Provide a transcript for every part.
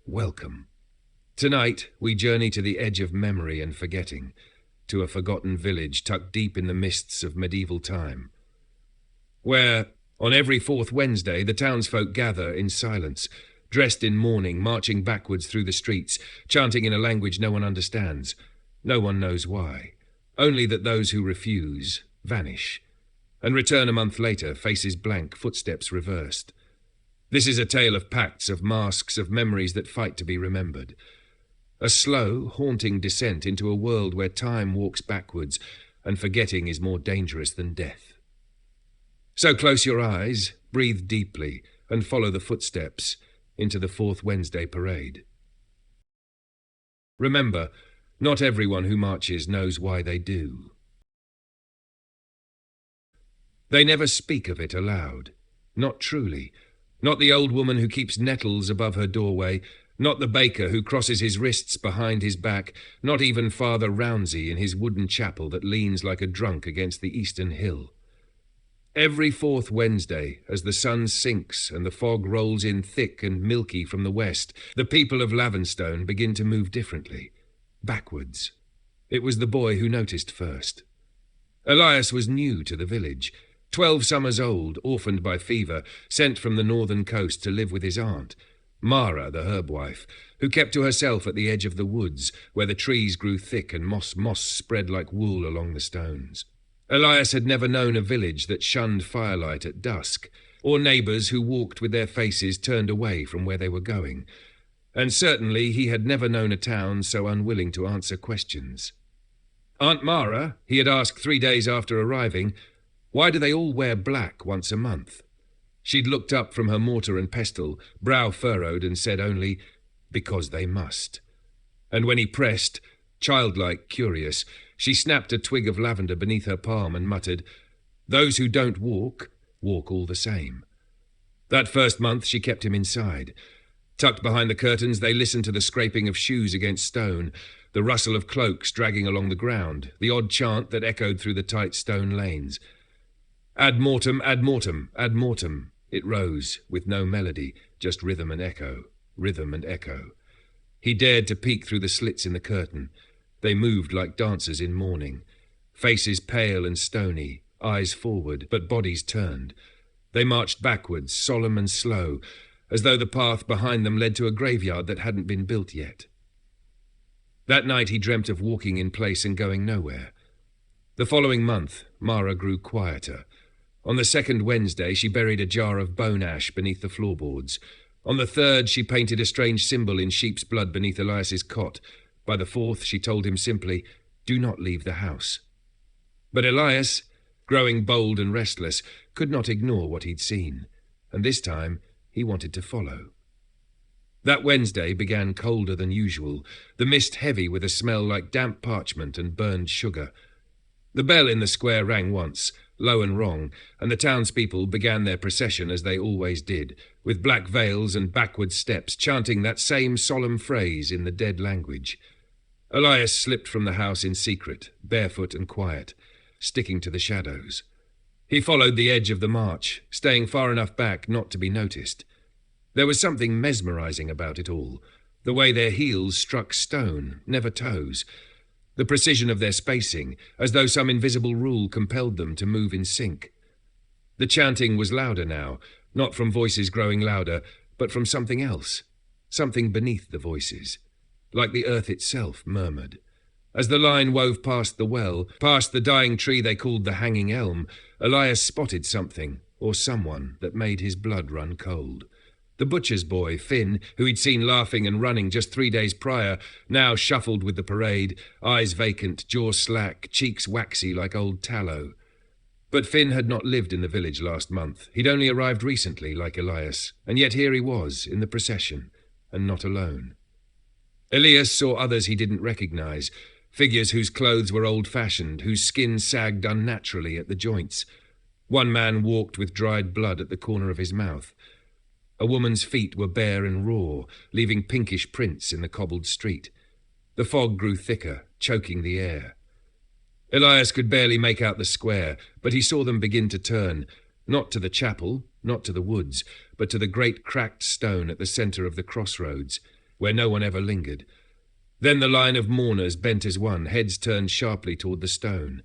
welcome. Tonight, we journey to the edge of memory and forgetting, to a forgotten village tucked deep in the mists of medieval time, where, on every fourth Wednesday, the townsfolk gather in silence, dressed in mourning, marching backwards through the streets, chanting in a language no one understands. No one knows why, only that those who refuse vanish, and return a month later, faces blank, footsteps reversed. This is a tale of pacts, of masks, of memories that fight to be remembered. A slow, haunting descent into a world where time walks backwards and forgetting is more dangerous than death. So close your eyes, breathe deeply, and follow the footsteps into the fourth Wednesday parade. Remember, not everyone who marches knows why they do. They never speak of it aloud, not truly. Not the old woman who keeps nettles above her doorway, not the baker who crosses his wrists behind his back, not even Father Roundsey in his wooden chapel that leans like a drunk against the eastern hill. Every fourth Wednesday, as the sun sinks and the fog rolls in thick and milky from the west, the people of Lavenstone begin to move differently, backwards. It was the boy who noticed first. Elias was new to the village. 12 summers old, orphaned by fever, sent from the northern coast to live with his aunt, Mara, the herb wife, who kept to herself at the edge of the woods, where the trees grew thick and moss spread like wool along the stones. Elias had never known a village that shunned firelight at dusk, or neighbours who walked with their faces turned away from where they were going, and certainly he had never known a town so unwilling to answer questions. Aunt Mara, he had asked 3 days after arriving, why do they all wear black once a month? She'd looked up from her mortar and pestle, brow furrowed, and said only, because they must. And when he pressed, childlike, curious, she snapped a twig of lavender beneath her palm and muttered, those who don't walk, walk all the same. That first month she kept him inside. Tucked behind the curtains, they listened to the scraping of shoes against stone, the rustle of cloaks dragging along the ground, the odd chant that echoed through the tight stone lanes. Ad mortem, ad mortem, ad mortem. It rose, with no melody, just rhythm and echo, rhythm and echo. He dared to peek through the slits in the curtain. They moved like dancers in mourning, faces pale and stony, eyes forward, but bodies turned. They marched backwards, solemn and slow, as though the path behind them led to a graveyard that hadn't been built yet. That night he dreamt of walking in place and going nowhere. The following month, Mara grew quieter. On the second Wednesday, she buried a jar of bone ash beneath the floorboards. On the third, she painted a strange symbol in sheep's blood beneath Elias's cot. By the fourth, she told him simply, do not leave the house. But Elias, growing bold and restless, could not ignore what he'd seen, and this time he wanted to follow. That Wednesday began colder than usual, the mist heavy with a smell like damp parchment and burned sugar. The bell in the square rang once, low and wrong, and the townspeople began their procession as they always did, with black veils and backward steps, chanting that same solemn phrase in the dead language. Elias slipped from the house in secret, barefoot and quiet, sticking to the shadows. He followed the edge of the march, staying far enough back not to be noticed. There was something mesmerizing about it all, the way their heels struck stone, never toes, the precision of their spacing, as though some invisible rule compelled them to move in sync. The chanting was louder now, not from voices growing louder, but from something else, something beneath the voices, like the earth itself murmured. As the line wove past the well, past the dying tree they called the hanging elm, Elias spotted something, or someone, that made his blood run cold. The butcher's boy, Finn, who he'd seen laughing and running just 3 days prior, now shuffled with the parade, eyes vacant, jaw slack, cheeks waxy like old tallow. But Finn had not lived in the village last month. He'd only arrived recently, like Elias, and yet here he was, in the procession, and not alone. Elias saw others he didn't recognize, figures whose clothes were old-fashioned, whose skin sagged unnaturally at the joints. One man walked with dried blood at the corner of his mouth. A woman's feet were bare and raw, leaving pinkish prints in the cobbled street. The fog grew thicker, choking the air. Elias could barely make out the square, but he saw them begin to turn, not to the chapel, not to the woods, but to the great cracked stone at the centre of the crossroads. where no one ever lingered. Then the line of mourners bent as one, heads turned sharply toward the stone.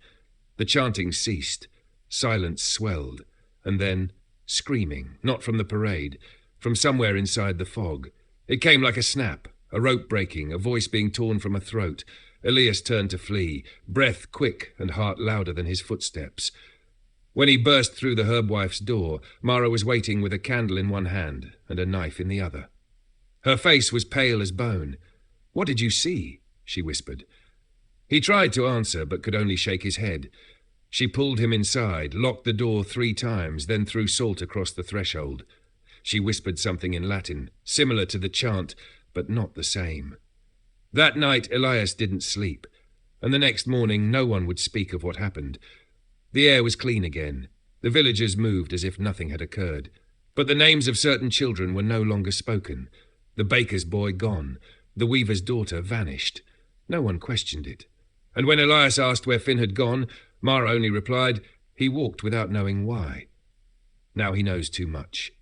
The chanting ceased. Silence swelled. And then screaming, not from the parade, from somewhere inside the fog. It came like a snap, a rope breaking, a voice being torn from a throat. Elias turned to flee, breath quick and heart louder than his footsteps. When he burst through the herbwife's door, Mara was waiting with a candle in one hand and a knife in the other. Her face was pale as bone. "What did you see?" she whispered. He tried to answer, but could only shake his head. She pulled him inside, locked the door 3 times, then threw salt across the threshold. She whispered something in Latin, similar to the chant, but not the same. That night Elias didn't sleep, and the next morning no one would speak of what happened. The air was clean again. The villagers moved as if nothing had occurred. But the names of certain children were no longer spoken. The baker's boy gone. The weaver's daughter vanished. No one questioned it. And when Elias asked where Finn had gone, Mara only replied, "He walked without knowing why." Now he knows too much.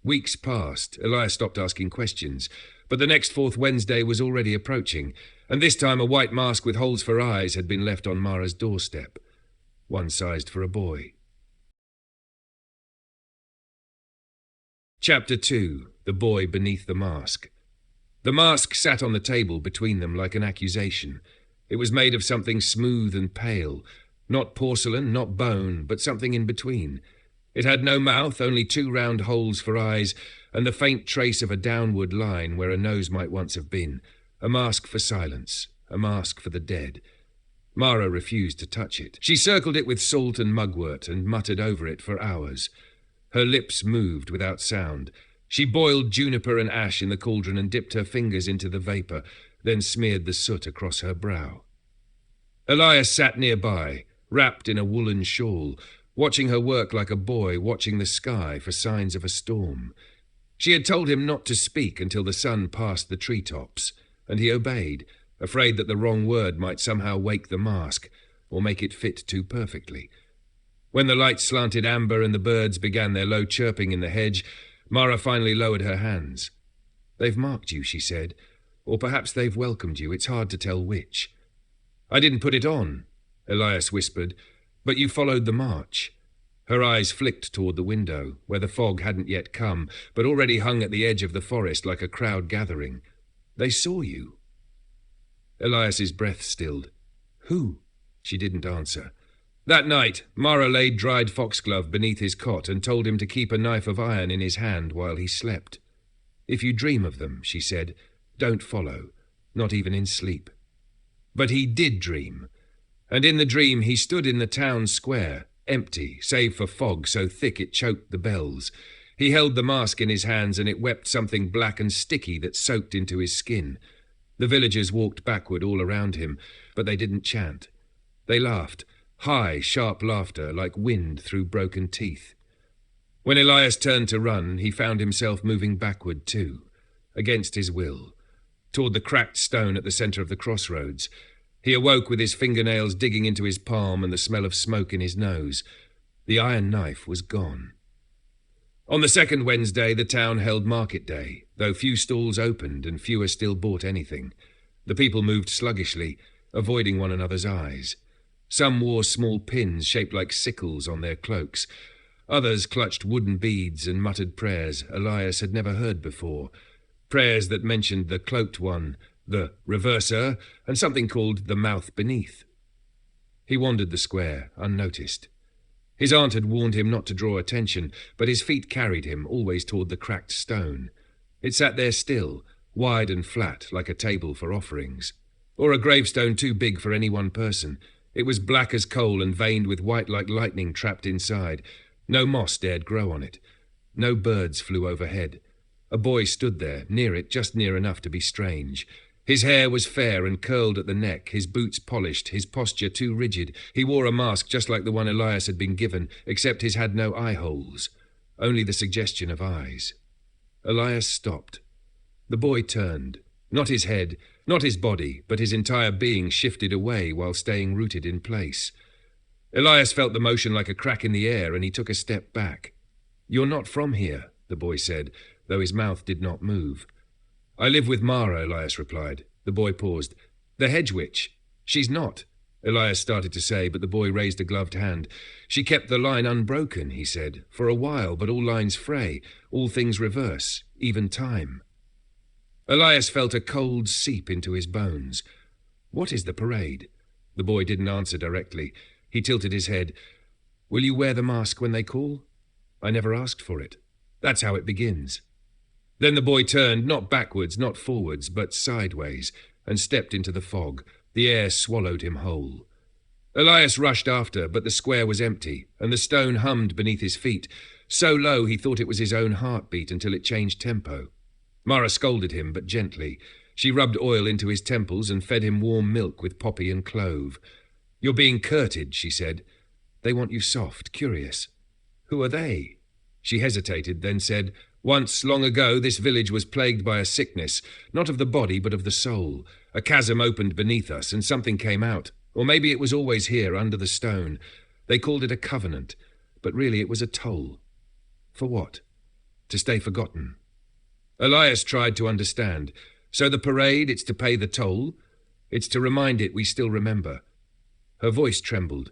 Weeks passed. Elias stopped asking questions. But the next 4th Wednesday was already approaching, and this time a white mask with holes for eyes had been left on Mara's doorstep. One sized for a boy. Chapter 2. The Boy Beneath the Mask. The mask sat on the table between them like an accusation. It was made of something smooth and pale, not porcelain, not bone, but something in between. It had no mouth, only 2 round holes for eyes, and the faint trace of a downward line where a nose might once have been. A mask for silence, a mask for the dead. Mara refused to touch it. She circled it with salt and mugwort and muttered over it for hours. Her lips moved without sound. She boiled juniper and ash in the cauldron and dipped her fingers into the vapour, then smeared the soot across her brow. Elias sat nearby, wrapped in a woolen shawl, watching her work like a boy watching the sky for signs of a storm. She had told him not to speak until the sun passed the treetops, and he obeyed, afraid that the wrong word might somehow wake the mask, or make it fit too perfectly. When the light slanted amber and the birds began their low chirping in the hedge, Mara finally lowered her hands. "They've marked you," she said, "or perhaps they've welcomed you. It's hard to tell which." "I didn't put it on," Elias whispered, "but you followed the march." Her eyes flicked toward the window, where the fog hadn't yet come, but already hung at the edge of the forest like a crowd gathering. "They saw you." Elias's breath stilled. "Who?" She didn't answer. That night, Mara laid dried foxglove beneath his cot and told him to keep a knife of iron in his hand while he slept. "If you dream of them," she said, "don't follow, not even in sleep." But he did dream, and in the dream he stood in the town square, empty, save for fog so thick it choked the bells. He held the mask in his hands and it wept something black and sticky that soaked into his skin. The villagers walked backward all around him, but they didn't chant. They laughed, high, sharp laughter like wind through broken teeth. When Elias turned to run, he found himself moving backward too, against his will, toward the cracked stone at the centre of the crossroads. He awoke with his fingernails digging into his palm and the smell of smoke in his nose. The iron knife was gone. On the 2nd Wednesday, the town held market day, though few stalls opened and fewer still bought anything. The people moved sluggishly, avoiding one another's eyes. Some wore small pins shaped like sickles on their cloaks. Others clutched wooden beads and muttered prayers Elias had never heard before, prayers that mentioned the cloaked one, the reverser, and something called the mouth beneath. He wandered the square, unnoticed. His aunt had warned him not to draw attention, but his feet carried him, always toward the cracked stone. It sat there still, wide and flat, like a table for offerings, or a gravestone too big for any one person. It was black as coal and veined with white like lightning trapped inside. No moss dared grow on it. No birds flew overhead. A boy stood there, near it, just near enough to be strange. His hair was fair and curled at the neck, his boots polished, his posture too rigid. He wore a mask just like the one Elias had been given, except his had no eye holes, only the suggestion of eyes. Elias stopped. The boy turned. Not his head, not his body, but his entire being shifted away while staying rooted in place. Elias felt the motion like a crack in the air, and he took a step back. "You're not from here," the boy said, though his mouth did not move. I live with Mara, Elias replied. The boy paused. The hedge witch. She's not, Elias started to say, but the boy raised a gloved hand. She kept the line unbroken, he said, for a while, but all lines fray, all things reverse, even time. Elias felt a cold seep into his bones. What is the parade? The boy didn't answer directly. He tilted his head. Will you wear the mask when they call? I never asked for it. That's how it begins. Then the boy turned, not backwards, not forwards, but sideways, and stepped into the fog. The air swallowed him whole. Elias rushed after, but the square was empty, and the stone hummed beneath his feet, so low he thought it was his own heartbeat until it changed tempo. Mara scolded him, but gently. She rubbed oil into his temples and fed him warm milk with poppy and clove. You're being courted, she said. They want you soft, curious. Who are they? She hesitated, then said, Once, long ago, this village was plagued by a sickness, not of the body, but of the soul. A chasm opened beneath us, and something came out. Or maybe it was always here, under the stone. They called it a covenant, but really it was a toll. For what? To stay forgotten. Elias tried to understand. So the parade, it's to pay the toll? It's to remind it we still remember. Her voice trembled,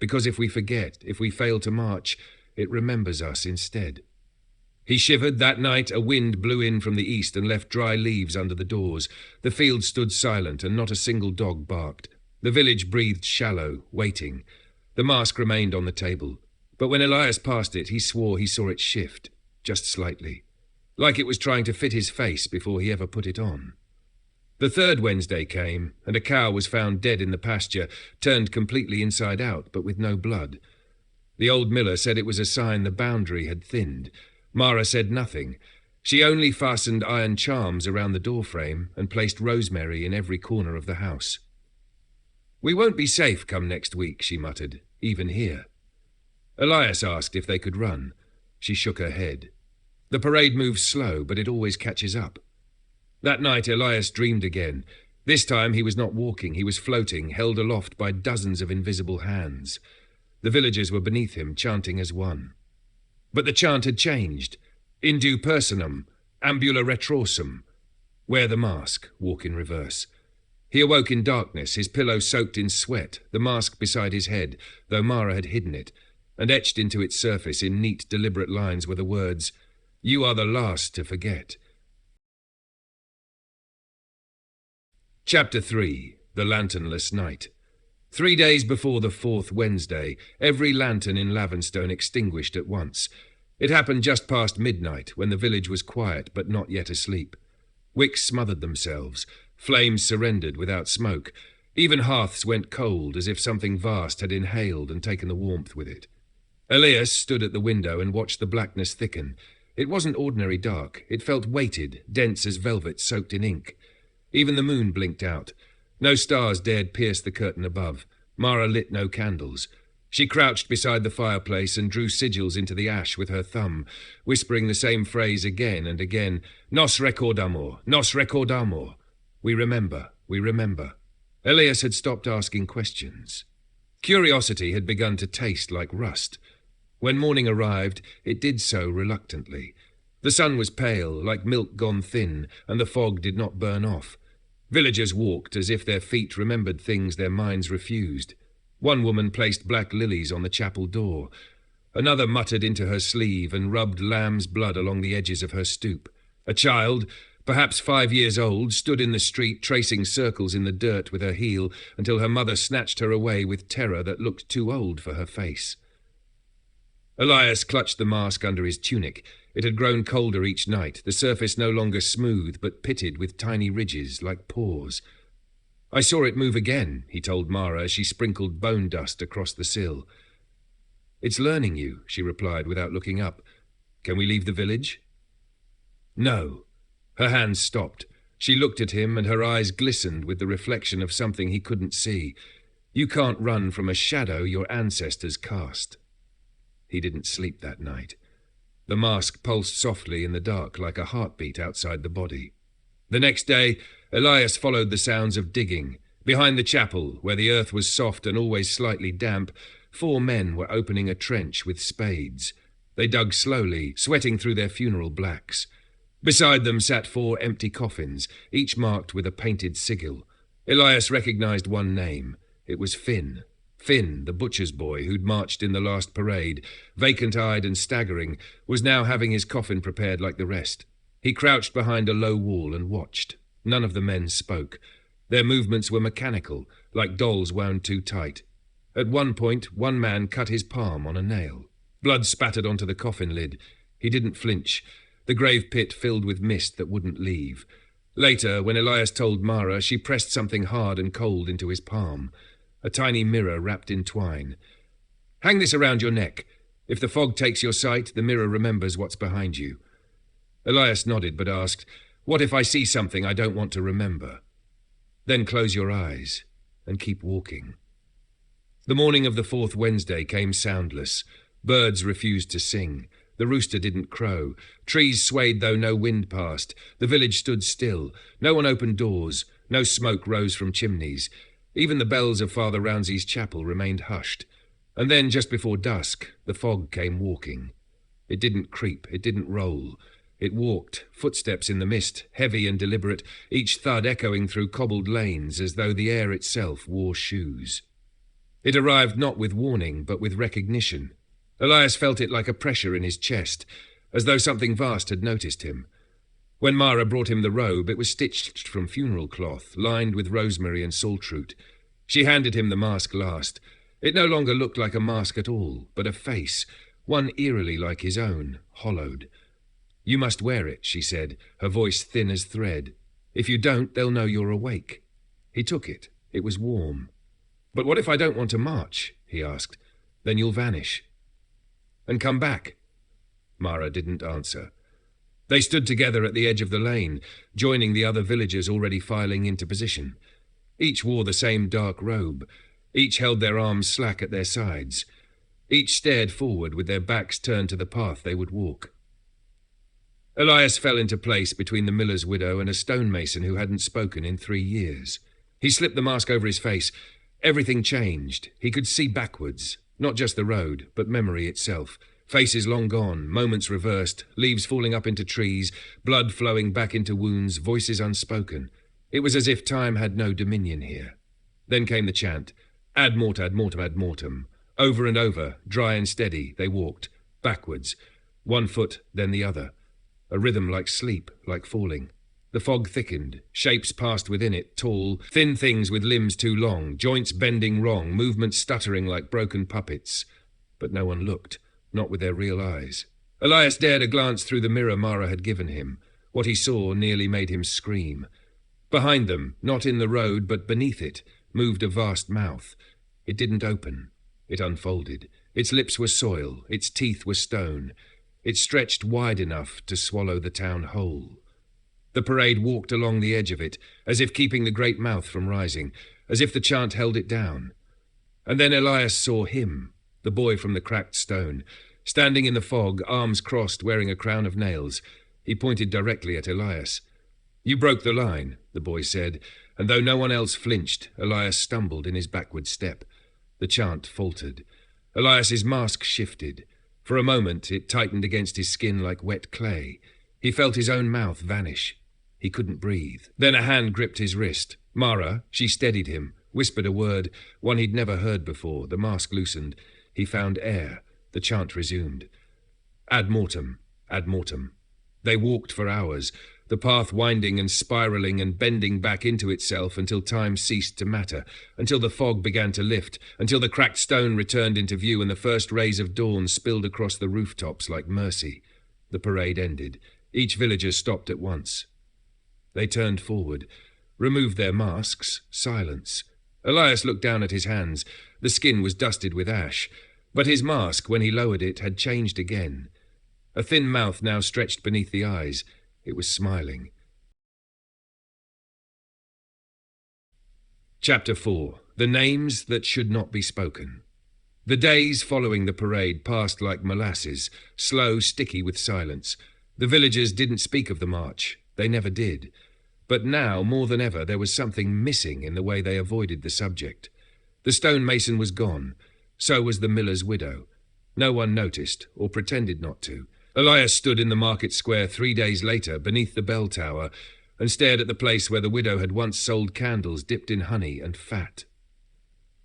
because if we forget, if we fail to march, it remembers us instead. He shivered. That night a wind blew in from the east and left dry leaves under the doors. The field stood silent, and not a single dog barked. The village breathed shallow, waiting. The mask remained on the table. But when Elias passed it, he swore he saw it shift, just slightly, like it was trying to fit his face before he ever put it on. The third Wednesday came, and a cow was found dead in the pasture, turned completely inside out, but with no blood. The old miller said it was a sign the boundary had thinned. Mara said nothing. She only fastened iron charms around the doorframe and placed rosemary in every corner of the house. We won't be safe come next week, she muttered, even here. Elias asked if they could run. She shook her head. The parade moves slow, but it always catches up. That night Elias dreamed again. This time he was not walking, he was floating, held aloft by dozens of invisible hands. The villagers were beneath him, chanting as one. But the chant had changed. Indu personam, ambula retrorsum. Wear the mask, walk in reverse. He awoke in darkness, his pillow soaked in sweat, the mask beside his head, though Mara had hidden it, and etched into its surface in neat, deliberate lines were the words, You are the last to forget. Chapter 3. The Lanternless Night. 3 days before the fourth Wednesday, every lantern in Lavenstone extinguished at once. It happened just past midnight, when the village was quiet but not yet asleep. Wicks smothered themselves. Flames surrendered without smoke. Even hearths went cold, as if something vast had inhaled and taken the warmth with it. Elias stood at the window and watched the blackness thicken. It wasn't ordinary dark. It felt weighted, dense as velvet soaked in ink. Even the moon blinked out. No stars dared pierce the curtain above. Mara lit no candles. She crouched beside the fireplace and drew sigils into the ash with her thumb, whispering the same phrase again and again, Nos recordamur, nos recordamur. We remember, we remember. Elias had stopped asking questions. Curiosity had begun to taste like rust. When morning arrived, it did so reluctantly. The sun was pale, like milk gone thin, and the fog did not burn off. Villagers walked as if their feet remembered things their minds refused. One woman placed black lilies on the chapel door. Another muttered into her sleeve and rubbed lamb's blood along the edges of her stoop. A child, perhaps 5 years old, stood in the street tracing circles in the dirt with her heel until her mother snatched her away with terror that looked too old for her face. Elias clutched the mask under his tunic. It had grown colder each night, the surface no longer smooth but pitted with tiny ridges like pores. I saw it move again, he told Mara as she sprinkled bone dust across the sill. It's learning you, she replied without looking up. Can we leave the village? No. Her hands stopped. She looked at him and her eyes glistened with the reflection of something he couldn't see. You can't run from a shadow your ancestors cast. He didn't sleep that night. The mask pulsed softly in the dark like a heartbeat outside the body. The next day, Elias followed the sounds of digging. Behind the chapel, where the earth was soft and always slightly damp, 4 men were opening a trench with spades. They dug slowly, sweating through their funeral blacks. Beside them sat 4 empty coffins, each marked with a painted sigil. Elias recognized one name. It was Finn. Finn, the butcher's boy who'd marched in the last parade, vacant-eyed and staggering, was now having his coffin prepared like the rest. He crouched behind a low wall and watched. None of the men spoke. Their movements were mechanical, like dolls wound too tight. At one point, one man cut his palm on a nail. Blood spattered onto the coffin lid. He didn't flinch. The grave pit filled with mist that wouldn't leave. Later, when Elias told Mara, she pressed something hard and cold into his palm. A tiny mirror wrapped in twine. "Hang this around your neck. If the fog takes your sight, the mirror remembers what's behind you." Elias nodded but asked, "What if I see something I don't want to remember?" "Then close your eyes and keep walking." The morning of the 4th Wednesday came soundless. Birds refused to sing. The rooster didn't crow. Trees swayed though no wind passed. The village stood still. No one opened doors. No smoke rose from chimneys. Even the bells of Father Rounsley's chapel remained hushed. And then, just before dusk, the fog came walking. It didn't creep. It didn't roll. It walked, footsteps in the mist, heavy and deliberate, each thud echoing through cobbled lanes as though the air itself wore shoes. It arrived not with warning, but with recognition. Elias felt it like a pressure in his chest, as though something vast had noticed him. When Mara brought him the robe, it was stitched from funeral cloth, lined with rosemary and saltroot. She handed him the mask last. It no longer looked like a mask at all, but a face, one eerily like his own, hollowed. "You must wear it," she said, her voice thin as thread. "If you don't, they'll know you're awake." He took it. It was warm. "But what if I don't want to march?" he asked. "Then you'll vanish." "And come back?" Mara didn't answer. They stood together at the edge of the lane, joining the other villagers already filing into position. Each wore the same dark robe. Each held their arms slack at their sides. Each stared forward with their backs turned to the path they would walk. Elias fell into place between the miller's widow and a stonemason who hadn't spoken in 3 years. He slipped the mask over his face. Everything changed. He could see backwards. Not just the road, but memory itself. Faces long gone, moments reversed, leaves falling up into trees, blood flowing back into wounds, voices unspoken. It was as if time had no dominion here. Then came the chant, ad mortem, ad mortem, ad mortem. Over and over, dry and steady, they walked, backwards, one foot, then the other. A rhythm like sleep, like falling. The fog thickened, shapes passed within it, tall, thin things with limbs too long, joints bending wrong, movements stuttering like broken puppets. But no one looked, not with their real eyes. Elias dared a glance through the mirror Mara had given him. What he saw nearly made him scream. Behind them, not in the road but beneath it, moved a vast mouth. It didn't open. It unfolded. Its lips were soil, its teeth were stone. It stretched wide enough to swallow the town whole. The parade walked along the edge of it, as if keeping the great mouth from rising, as if the chant held it down. And then Elias saw him, the boy from the cracked stone, standing in the fog, arms crossed, wearing a crown of nails. He pointed directly at Elias. "You broke the line," the boy said, and though no one else flinched, Elias stumbled in his backward step. The chant faltered. Elias's mask shifted. For a moment it tightened against his skin like wet clay. He felt his own mouth vanish. He couldn't breathe. Then a hand gripped his wrist. Mara, she steadied him, whispered a word, one he'd never heard before. The mask loosened. He found air. The chant resumed. Ad mortem, ad mortem. They walked for hours, the path winding and spiralling and bending back into itself until time ceased to matter, until the fog began to lift, until the cracked stone returned into view and the first rays of dawn spilled across the rooftops like mercy. The parade ended. Each villager stopped at once. They turned forward, removed their masks, silence. Elias looked down at his hands. The skin was dusted with ash, but his mask, when he lowered it, had changed again. A thin mouth now stretched beneath the eyes. It was smiling. Chapter 4. The Names That Should Not Be Spoken. The days following the parade passed like molasses, slow, sticky with silence. The villagers didn't speak of the march. They never did. But now, more than ever, there was something missing in the way they avoided the subject. The stonemason was gone. So was the miller's widow. No one noticed, or pretended not to. Elias stood in the market square 3 days later beneath the bell tower and stared at the place where the widow had once sold candles dipped in honey and fat.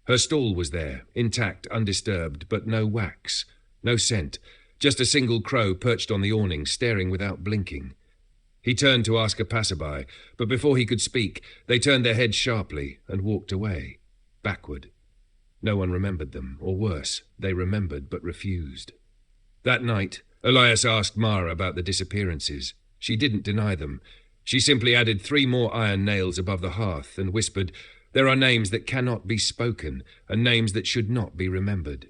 Her stall was there, intact, undisturbed, but no wax, no scent, just a single crow perched on the awning, staring without blinking. He turned to ask a passerby, but before he could speak, they turned their heads sharply and walked away, backward. No one remembered them, or worse, they remembered but refused. That night, Elias asked Mara about the disappearances. She didn't deny them. She simply added 3 more iron nails above the hearth and whispered, "There are names that cannot be spoken, and names that should not be remembered."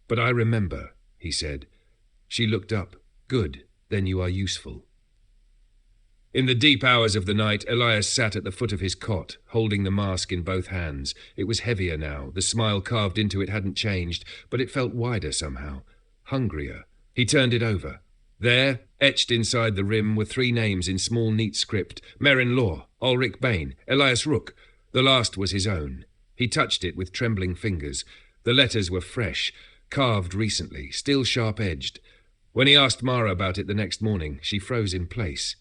"But I remember," he said. She looked up. "Good, then you are useful." In the deep hours of the night, Elias sat at the foot of his cot, holding the mask in both hands. It was heavier now. The smile carved into it hadn't changed, but it felt wider somehow, hungrier. He turned it over. There, etched inside the rim, were 3 names in small, neat script: Merrin Law, Ulrich Bain, Elias Rook. The last was his own. He touched it with trembling fingers. The letters were fresh, carved recently, still sharp-edged. When he asked Mara about it the next morning, she froze in place.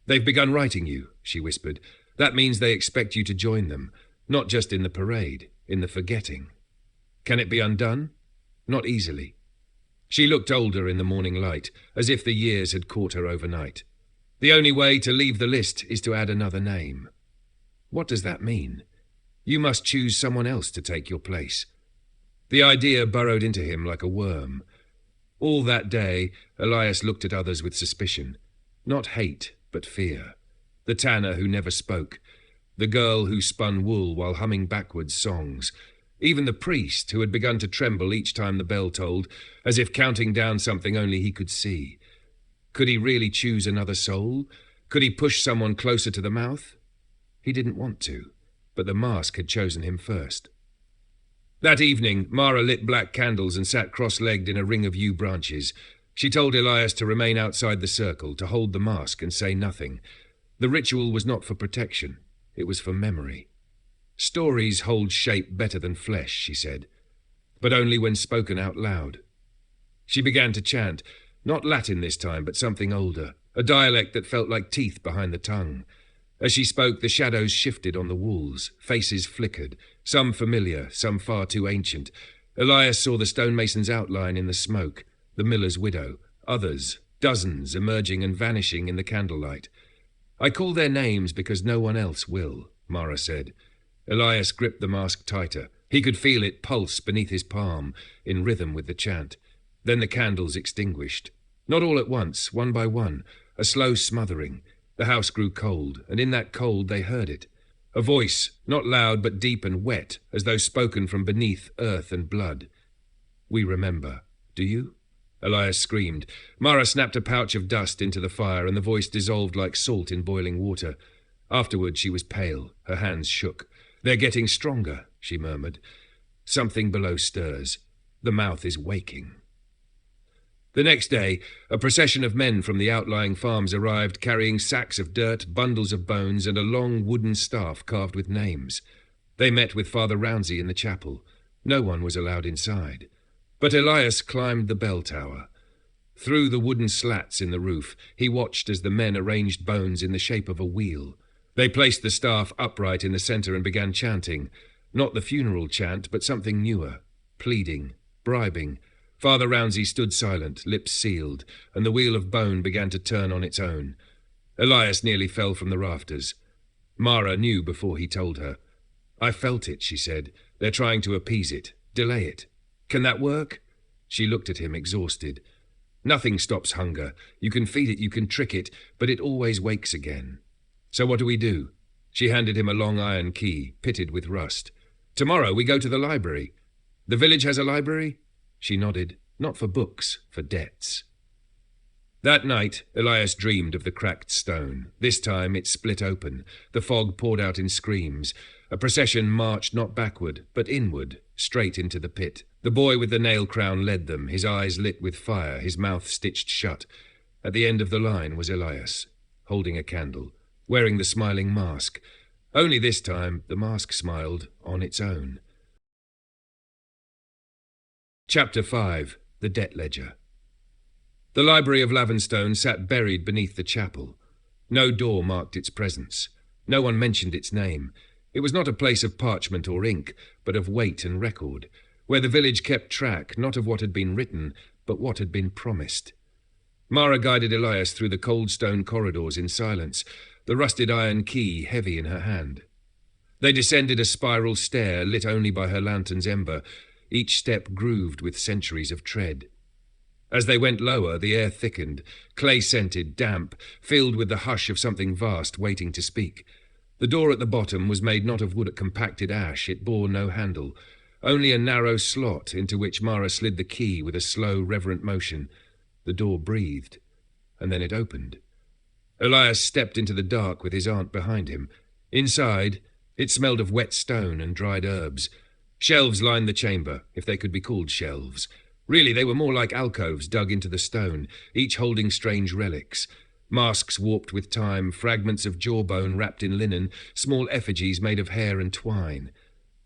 "They've begun writing you," she whispered. "That means they expect you to join them, not just in the parade, in the forgetting. Can it be undone? Not easily." She looked older in the morning light, as if the years had caught her overnight. "The only way to leave the list is to add another name." "What does that mean?" "You must choose someone else to take your place." The idea burrowed into him like a worm. All that day, Elias looked at others with suspicion. Not hate, but fear. The tanner who never spoke. The girl who spun wool while humming backwards songs. Even the priest who had begun to tremble each time the bell tolled, as if counting down something only he could see. Could he really choose another soul? Could he push someone closer to the mouth? He didn't want to, but the mask had chosen him first. That evening, Mara lit black candles and sat cross-legged in a ring of yew branches. She told Elias to remain outside the circle, to hold the mask and say nothing. The ritual was not for protection. It was for memory. "Stories hold shape better than flesh," she said, "but only when spoken out loud." She began to chant, not Latin this time, but something older, a dialect that felt like teeth behind the tongue. As she spoke, the shadows shifted on the walls, faces flickered, some familiar, some far too ancient. Elias saw the stonemason's outline in the smoke, the miller's widow, others, dozens, emerging and vanishing in the candlelight. "I call their names because no one else will," Mara said. Elias gripped the mask tighter. He could feel it pulse beneath his palm, in rhythm with the chant. Then the candles extinguished. Not all at once, one by one, a slow smothering. The house grew cold, and in that cold they heard it. A voice, not loud but deep and wet, as though spoken from beneath earth and blood. "We remember. Do you?" Elias screamed. Mara snapped a pouch of dust into the fire, and the voice dissolved like salt in boiling water. Afterward she was pale. Her hands shook. "They're getting stronger," she murmured. "Something below stirs. The mouth is waking." The next day, a procession of men from the outlying farms arrived, carrying sacks of dirt, bundles of bones, and a long wooden staff carved with names. They met with Father Roundsey in the chapel. No one was allowed inside. But Elias climbed the bell tower. Through the wooden slats in the roof, he watched as the men arranged bones in the shape of a wheel. They placed the staff upright in the centre and began chanting. Not the funeral chant, but something newer. Pleading, bribing. Father Roundsey stood silent, lips sealed, and the wheel of bone began to turn on its own. Elias nearly fell from the rafters. Mara knew before he told her. "I felt it," she said. "They're trying to appease it, delay it. Can that work?" She looked at him, exhausted. "Nothing stops hunger. You can feed it, you can trick it, but it always wakes again. So what do we do?" She handed him a long iron key, pitted with rust. "Tomorrow we go to the library." "The village has a library?" She nodded. "Not for books, for debts." That night, Elias dreamed of the cracked stone. This time it split open. The fog poured out in screams. A procession marched not backward, but inward, straight into the pit. The boy with the nail crown led them, his eyes lit with fire, his mouth stitched shut. At the end of the line was Elias, holding a candle, wearing the smiling mask. Only this time the mask smiled on its own. Chapter 5. The Debt Ledger. The library of Lavenstone sat buried beneath the chapel. No door marked its presence. No one mentioned its name. It was not a place of parchment or ink, but of weight and record, where the village kept track not of what had been written, but what had been promised. Mara guided Elias through the cold stone corridors in silence, the rusted iron key heavy in her hand. They descended a spiral stair lit only by her lantern's ember, each step grooved with centuries of tread. As they went lower, the air thickened, clay-scented, damp, filled with the hush of something vast waiting to speak. The door at the bottom was made not of wood compacted ash. It bore no handle, only a narrow slot into which Mara slid the key with a slow, reverent motion. The door breathed, and then it opened. Elias stepped into the dark with his aunt behind him. Inside, it smelled of wet stone and dried herbs. Shelves lined the chamber, if they could be called shelves. Really, they were more like alcoves dug into the stone, each holding strange relics. Masks warped with time, fragments of jawbone wrapped in linen, small effigies made of hair and twine.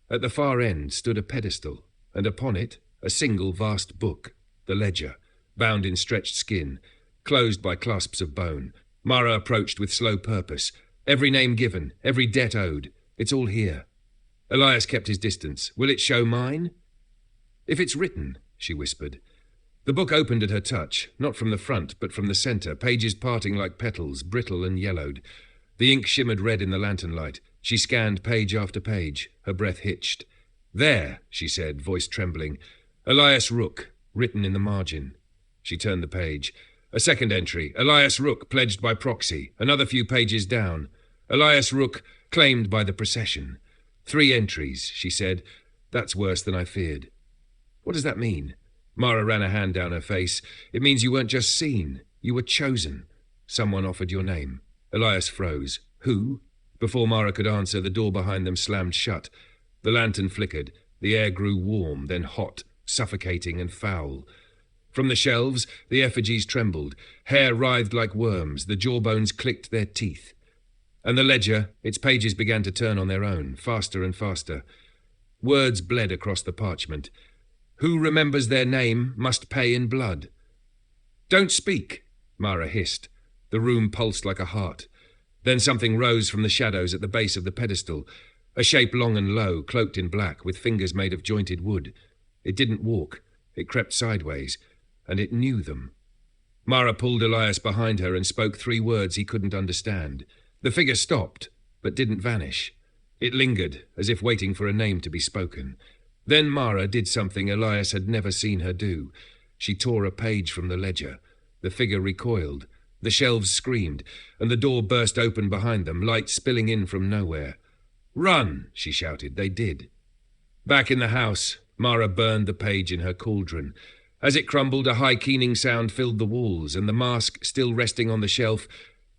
At the far end stood a pedestal, and upon it a single vast book, the ledger, bound in stretched skin, closed by clasps of bone. Mara approached with slow purpose. Every name given, every debt owed. It's all here. Elias kept his distance. Will it show mine? If it's written, she whispered. The book opened at her touch, not from the front, but from the centre, pages parting like petals, brittle and yellowed. The ink shimmered red in the lantern light. She scanned page after page, her breath hitched. There, she said, voice trembling. Elias Rook, written in the margin. She turned the page. A second entry. Elias Rook, pledged by proxy. Another few pages down. Elias Rook, claimed by the procession. 3 entries, she said. That's worse than I feared. What does that mean? Mara ran a hand down her face. It means you weren't just seen. You were chosen. Someone offered your name. Elias froze. Who? Before Mara could answer, the door behind them slammed shut. The lantern flickered. The air grew warm, then hot, suffocating and foul. From the shelves, the effigies trembled. Hair writhed like worms. The jawbones clicked their teeth. And the ledger, its pages began to turn on their own, faster and faster. Words bled across the parchment. Who remembers their name must pay in blood. Don't speak, Mara hissed. The room pulsed like a heart. Then something rose from the shadows at the base of the pedestal, a shape long and low, cloaked in black, with fingers made of jointed wood. It didn't walk. It crept sideways, and it knew them. Mara pulled Elias behind her and spoke 3 words he couldn't understand. The figure stopped, but didn't vanish. It lingered, as if waiting for a name to be spoken. Then Mara did something Elias had never seen her do. She tore a page from the ledger. The figure recoiled. The shelves screamed, and the door burst open behind them, light spilling in from nowhere. Run, she shouted. They did. Back in the house, Mara burned the page in her cauldron. As it crumbled, a high keening sound filled the walls, and the mask, still resting on the shelf,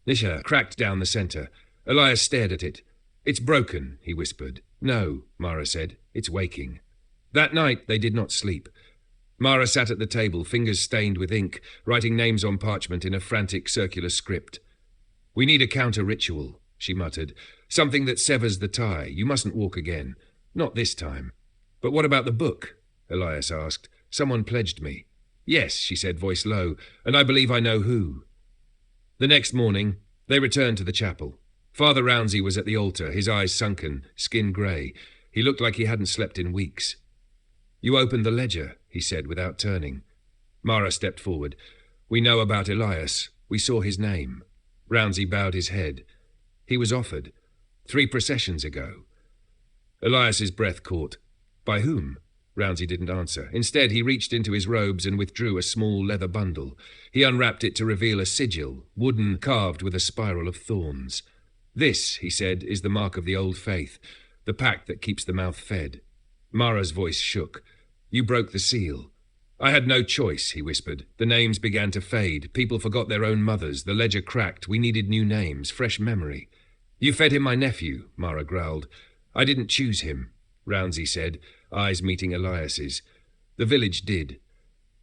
Nisha cracked down the centre. Elias stared at it. It's broken, he whispered. No, Mara said. It's waking. That night they did not sleep. Mara sat at the table, fingers stained with ink, writing names on parchment in a frantic circular script. We need a counter-ritual, she muttered. Something that severs the tie. You mustn't walk again. Not this time. But what about the book? Elias asked. Someone pledged me. Yes, she said, voice low, and I believe I know who. The next morning, they returned to the chapel. Father Roundsey was at the altar, his eyes sunken, skin grey. He looked like he hadn't slept in weeks. You opened the ledger, he said, without turning. Mara stepped forward. We know about Elias. We saw his name. Roundsey bowed his head. He was offered. 3 processions ago. Elias's breath caught. By whom? Roundsey didn't answer. Instead, he reached into his robes and withdrew a small leather bundle. He unwrapped it to reveal a sigil, wooden, carved with a spiral of thorns. This, he said, is the mark of the old faith, the pact that keeps the mouth fed. Mara's voice shook. You broke the seal. I had no choice, he whispered. The names began to fade. People forgot their own mothers. The ledger cracked. We needed new names, fresh memory. You fed him my nephew, Mara growled. I didn't choose him, Roundsey said, eyes meeting Elias's. The village did.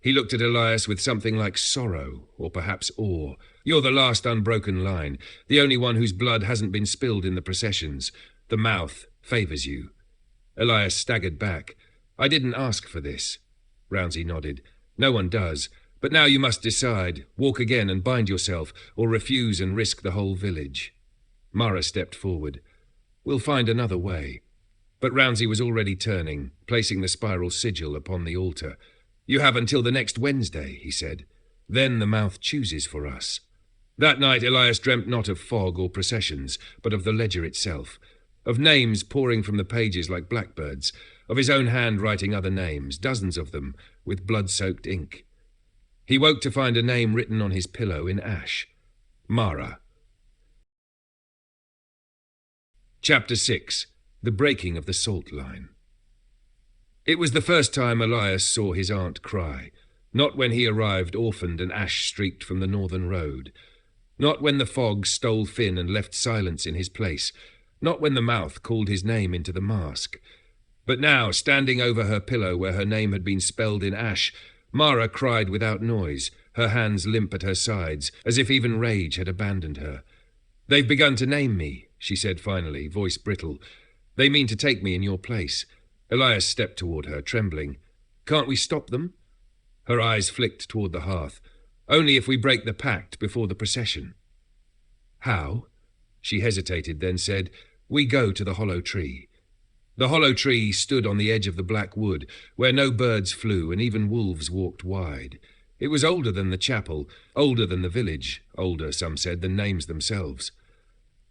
He looked at Elias with something like sorrow, or perhaps awe. You're the last unbroken line, the only one whose blood hasn't been spilled in the processions. The mouth favours you. Elias staggered back. I didn't ask for this. Roundsey nodded. No one does. But now you must decide. Walk again and bind yourself, or refuse and risk the whole village." Mara stepped forward. "We'll find another way." But Roundsey was already turning, placing the spiral sigil upon the altar. "You have until the next Wednesday," he said. "Then the mouth chooses for us." That night Elias dreamt not of fog or processions, but of the ledger itself, of names pouring from the pages like blackbirds, of his own hand writing other names, dozens of them, with blood-soaked ink. He woke to find a name written on his pillow in ash. Mara. Chapter 6. The Breaking of the Salt Line. It was the first time Elias saw his aunt cry, not when he arrived orphaned and ash-streaked from the northern road, not when the fog stole thin and left silence in his place, not when the mouth called his name into the mask. But now, standing over her pillow where her name had been spelled in ash, Mara cried without noise, her hands limp at her sides, as if even rage had abandoned her. "They've begun to name me," she said finally, voice brittle. "They mean to take me in your place." Elias stepped toward her, trembling. "Can't we stop them?" Her eyes flicked toward the hearth. "Only if we break the pact before the procession." "How?" She hesitated, then said, "We go to the hollow tree." The hollow tree stood on the edge of the black wood, where no birds flew and even wolves walked wide. It was older than the chapel, older than the village, older, some said, than names themselves.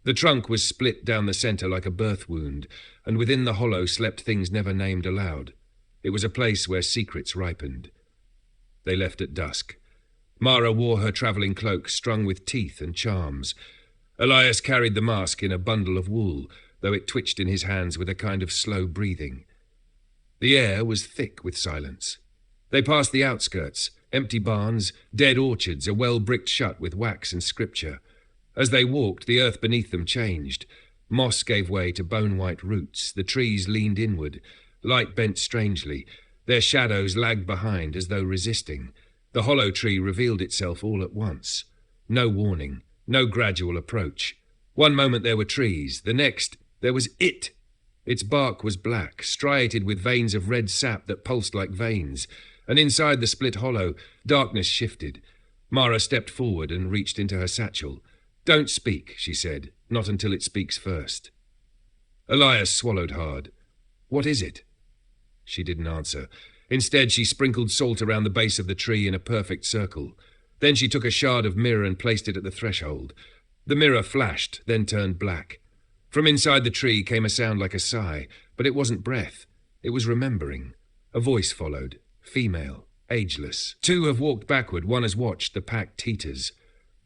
The trunk was split down the centre like a birth wound, and within the hollow slept things never named aloud. It was a place where secrets ripened. They left at dusk. Mara wore her travelling cloak strung with teeth and charms. Elias carried the mask in a bundle of wool, though it twitched in his hands with a kind of slow breathing. The air was thick with silence. They passed the outskirts, empty barns, dead orchards, a well bricked shut with wax and scripture. As they walked, the earth beneath them changed. Moss gave way to bone-white roots, the trees leaned inward, light bent strangely, their shadows lagged behind as though resisting. The hollow tree revealed itself all at once. No warning, no gradual approach. One moment there were trees, the next there was it. Its bark was black, striated with veins of red sap that pulsed like veins, and inside the split hollow, darkness shifted. Mara stepped forward and reached into her satchel. "Don't speak," she said, "not until it speaks first." Elias swallowed hard. "What is it?" She didn't answer. Instead, she sprinkled salt around the base of the tree in a perfect circle. Then she took a shard of mirror and placed it at the threshold. The mirror flashed, then turned black. From inside the tree came a sound like a sigh, but it wasn't breath. It was remembering. A voice followed, female, ageless. "Two have walked backward, one has watched, the pack teeters."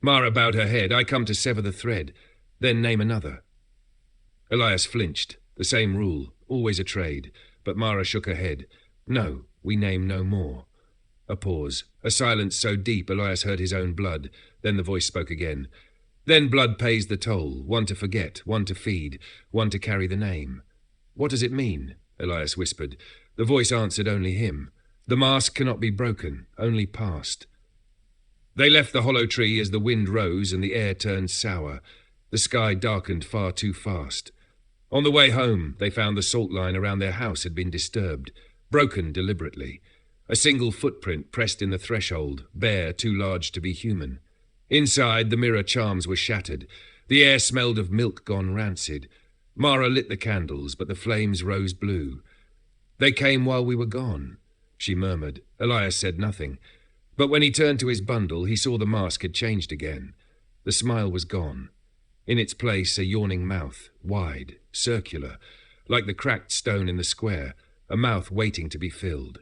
Mara bowed her head. "I come to sever the thread. Then name another." Elias flinched. The same rule, always a trade. But Mara shook her head. "No, we name no more." A pause. A silence so deep Elias heard his own blood. Then the voice spoke again. "Then blood pays the toll. One to forget, one to feed, one to carry the name." "What does it mean?" Elias whispered. The voice answered only him. "The mask cannot be broken, only passed." They left the hollow tree as the wind rose and the air turned sour. The sky darkened far too fast. On the way home, they found the salt line around their house had been disturbed, broken deliberately. A single footprint pressed in the threshold, bare, too large to be human. Inside, the mirror charms were shattered. The air smelled of milk gone rancid. Mara lit the candles, but the flames rose blue. "They came while we were gone," she murmured. Elias said nothing. But when he turned to his bundle, he saw the mask had changed again. The smile was gone. In its place, a yawning mouth, wide, circular, like the cracked stone in the square, a mouth waiting to be filled.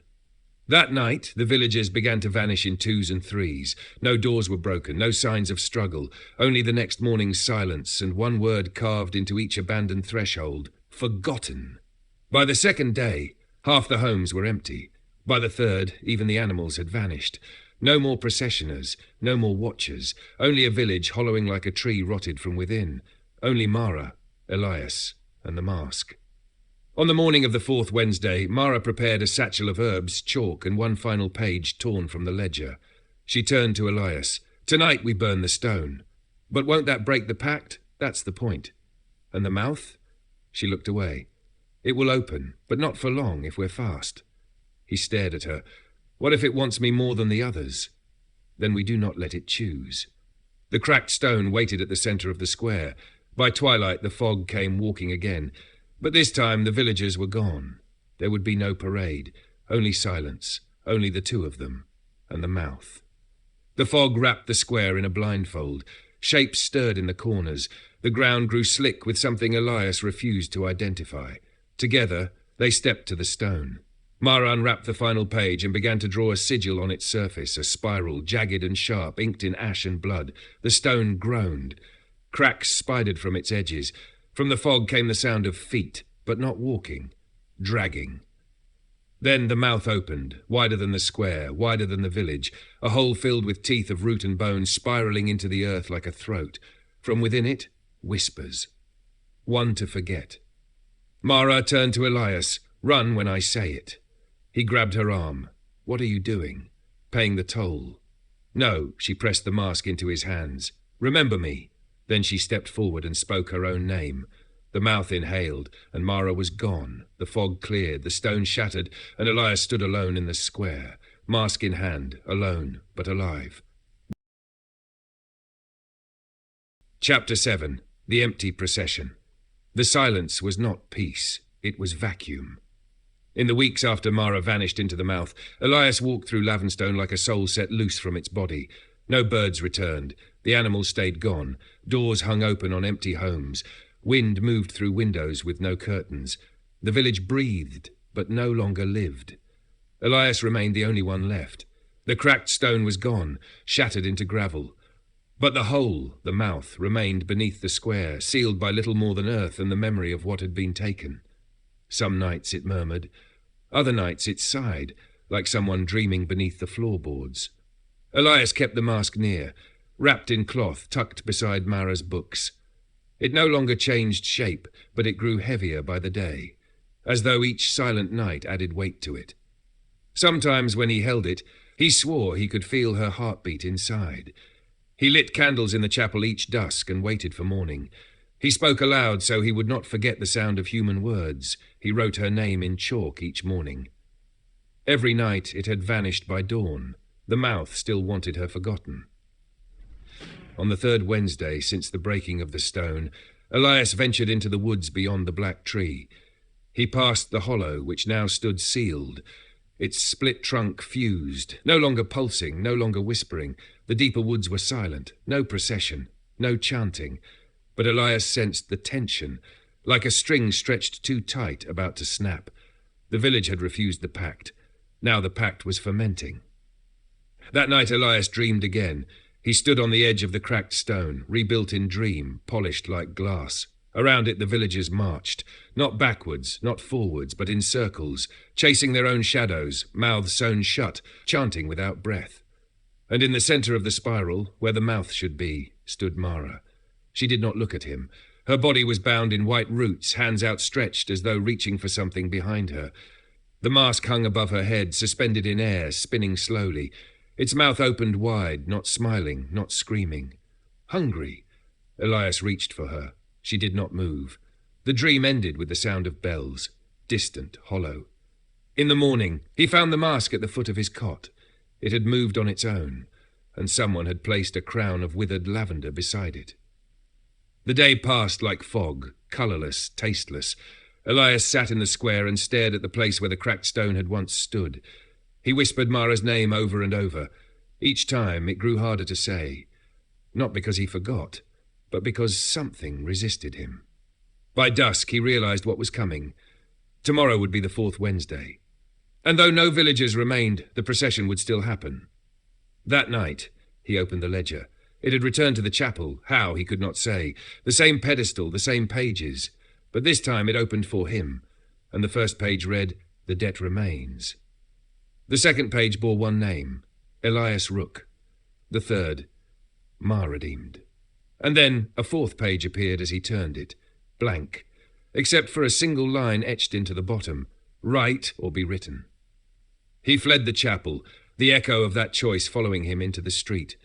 That night, the villagers began to vanish in twos and threes. No doors were broken, no signs of struggle, only the next morning's silence and one word carved into each abandoned threshold, forgotten. By the second day, half the homes were empty. By the third, even the animals had vanished. No more processioners, no more watchers, only a village hollowing like a tree rotted from within. Only Mara, Elias, and the mask. On the morning of the fourth Wednesday, Mara prepared a satchel of herbs, chalk, and one final page torn from the ledger. She turned to Elias. "Tonight we burn the stone. But won't that break the pact? That's the point. And the mouth?" She looked away. "It will open, but not for long if we're fast." He stared at her. "What if it wants me more than the others?" then we do not let it choose. The cracked stone waited at the centre of the square. By twilight the fog came walking again, but this time the villagers were gone. There would be no parade, only silence, only the two of them, and the mouth. The fog wrapped the square in a blindfold. Shapes stirred in the corners. The ground grew slick with something Elias refused to identify. Together, they stepped to the stone. Mara unwrapped the final page and began to draw a sigil on its surface, a spiral, jagged and sharp, inked in ash and blood. The stone groaned. Cracks spidered from its edges. From the fog came the sound of feet, but not walking, dragging. Then the mouth opened, wider than the square, wider than the village, a hole filled with teeth of root and bone spiralling into the earth like a throat. From within it, whispers. One to forget. Mara turned to Elias. "Run when I say it." He grabbed her arm. "What are you doing?" "Paying the toll." "No," she pressed the mask into his hands. "Remember me." Then she stepped forward and spoke her own name. The mouth inhaled, and Mara was gone. The fog cleared, the stone shattered, and Elias stood alone in the square, mask in hand, alone, but alive. Chapter 7. The Empty Procession. The silence was not peace, it was vacuum. In the weeks after Mara vanished into the mouth, Elias walked through Lavenstone like a soul set loose from its body. No birds returned. The animals stayed gone. Doors hung open on empty homes. Wind moved through windows with no curtains. The village breathed, but no longer lived. Elias remained the only one left. The cracked stone was gone, shattered into gravel. But the hole, the mouth, remained beneath the square, sealed by little more than earth and the memory of what had been taken. Some nights it murmured. Other nights it sighed, like someone dreaming beneath the floorboards. Elias kept the mask near, wrapped in cloth, tucked beside Mara's books. It no longer changed shape, but it grew heavier by the day, as though each silent night added weight to it. Sometimes when he held it, he swore he could feel her heartbeat inside. He lit candles in the chapel each dusk and waited for morning. He spoke aloud so he would not forget the sound of human words. He wrote her name in chalk each morning. Every night it had vanished by dawn. The mouth still wanted her forgotten. On the third Wednesday since the breaking of the stone, Elias ventured into the woods beyond the black tree. He passed the hollow, which now stood sealed, its split trunk fused, no longer pulsing, no longer whispering. The deeper woods were silent, no procession, no chanting. But Elias sensed the tension, like a string stretched too tight, about to snap. The village had refused the pact. Now the pact was fermenting. That night Elias dreamed again. He stood on the edge of the cracked stone, rebuilt in dream, polished like glass. Around it the villagers marched, not backwards, not forwards, but in circles, chasing their own shadows, mouths sewn shut, chanting without breath. And in the centre of the spiral, where the mouth should be, stood Mara. She did not look at him. Her body was bound in white roots, hands outstretched as though reaching for something behind her. The mask hung above her head, suspended in air, spinning slowly. Its mouth opened wide, not smiling, not screaming. Hungry. Elias reached for her. She did not move. The dream ended with the sound of bells, distant, hollow. In the morning, he found the mask at the foot of his cot. It had moved on its own, and someone had placed a crown of withered lavender beside it. The day passed like fog, colourless, tasteless. Elias sat in the square and stared at the place where the cracked stone had once stood. He whispered Mara's name over and over. Each time it grew harder to say, not because he forgot, but because something resisted him. By dusk he realised what was coming. Tomorrow would be the fourth Wednesday. And though no villagers remained, the procession would still happen. That night, he opened the ledger. It had returned to the chapel. How, he could not say. The same pedestal, the same pages. But this time it opened for him, and the first page read, "The debt remains." The second page bore one name, Elias Rook. The third, Mar-redeemed. And then a fourth page appeared as he turned it, blank, except for a single line etched into the bottom, "Write or be written." He fled the chapel, the echo of that choice following him into the street.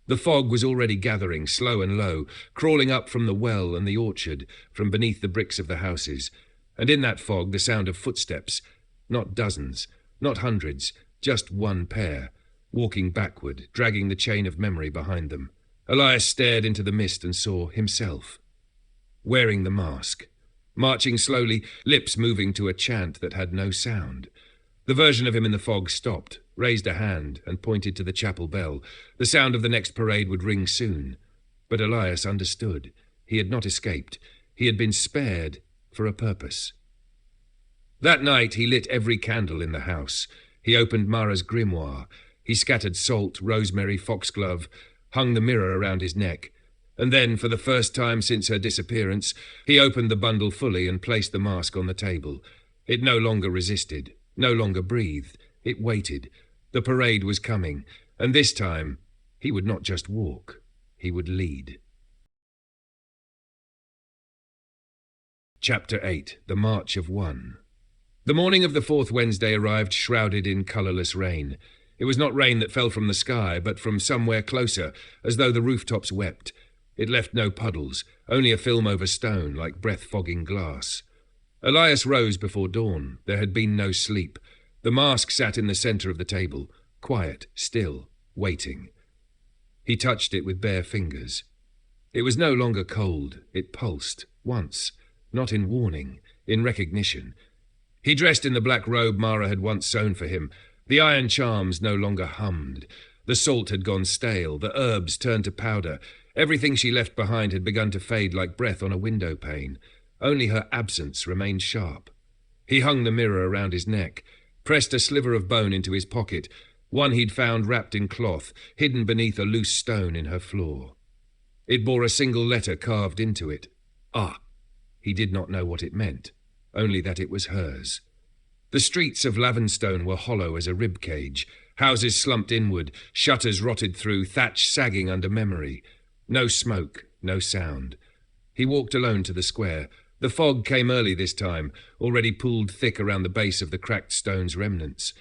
The fog was already gathering, slow and low, crawling up from the well and the orchard, from beneath the bricks of the houses. And in that fog the sound of footsteps, not dozens, not hundreds, just one pair. walking backward, dragging the chain of memory behind them. Elias stared into the mist and saw himself, wearing the mask, marching slowly, lips moving to a chant that had no sound. The version of him in the fog stopped, raised a hand, and pointed to the chapel bell. The sound of the next parade would ring soon. But Elias understood. He had not escaped. He had been spared for a purpose. That night he lit every candle in the house. He opened Mara's grimoire. He scattered salt, rosemary, foxglove, hung the mirror around his neck. And then, for the first time since her disappearance, he opened the bundle fully and placed the mask on the table. It no longer resisted, no longer breathed. It waited. The parade was coming, and this time he would not just walk, he would lead. Chapter 8. The March of One. The morning of the fourth Wednesday arrived shrouded in colourless rain. It was not rain that fell from the sky, but from somewhere closer, as though the rooftops wept. It left no puddles, only a film over stone, like breath-fogging glass. Elias rose before dawn. There had been no sleep. The mask sat in the centre of the table, quiet, still, waiting. He touched it with bare fingers. It was no longer cold. It pulsed, once, not in warning, in recognition. He dressed in the black robe Mara had once sewn for him. The iron charms no longer hummed. The salt had gone stale, the herbs turned to powder. Everything she left behind had begun to fade like breath on a window pane. Only her absence remained sharp. He hung the mirror around his neck, pressed a sliver of bone into his pocket, one he'd found wrapped in cloth, hidden beneath a loose stone in her floor. It bore a single letter carved into it. Ah! He did not know what it meant, only that it was hers. The streets of Lavenstone were hollow as a rib cage, houses slumped inward, shutters rotted through, thatch sagging under memory. No smoke, no sound. He walked alone to the square. The fog came early this time, already pooled thick around the base of the cracked stone's remnants.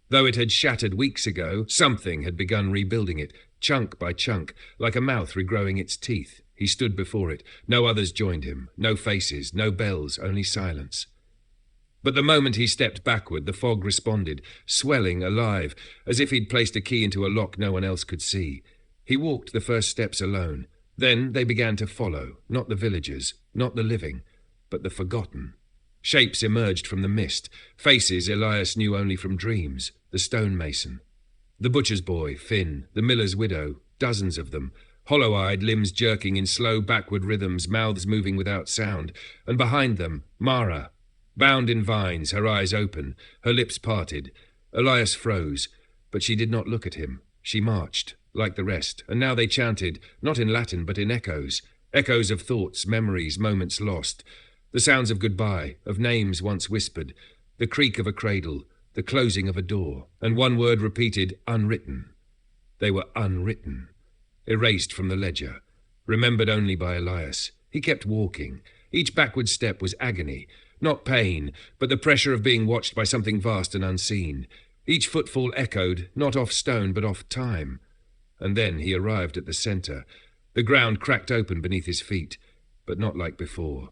Though it had shattered weeks ago, something had begun rebuilding it, chunk by chunk, like a mouth regrowing its teeth. He stood before it. No others joined him. No faces, no bells, only silence. But the moment he stepped backward, the fog responded, swelling, alive, as if he'd placed a key into a lock no one else could see. He walked the first steps alone. Then they began to follow, not the villagers, not the living, but the forgotten. Shapes emerged from the mist, faces Elias knew only from dreams, the stonemason, the butcher's boy, Finn, the miller's widow, dozens of them, hollow-eyed, limbs jerking in slow backward rhythms, mouths moving without sound, and behind them, Mara, bound in vines, her eyes open, her lips parted. Elias froze, but she did not look at him. She marched, like the rest, and now they chanted, not in Latin but in echoes, echoes of thoughts, memories, moments lost, the sounds of goodbye, of names once whispered, the creak of a cradle, the closing of a door, and one word repeated, unwritten. They were unwritten, erased from the ledger, remembered only by Elias. He kept walking. Each backward step was agony, not pain, but the pressure of being watched by something vast and unseen. Each footfall echoed, not off stone, but off time. And then he arrived at the centre. The ground cracked open beneath his feet, but not like before.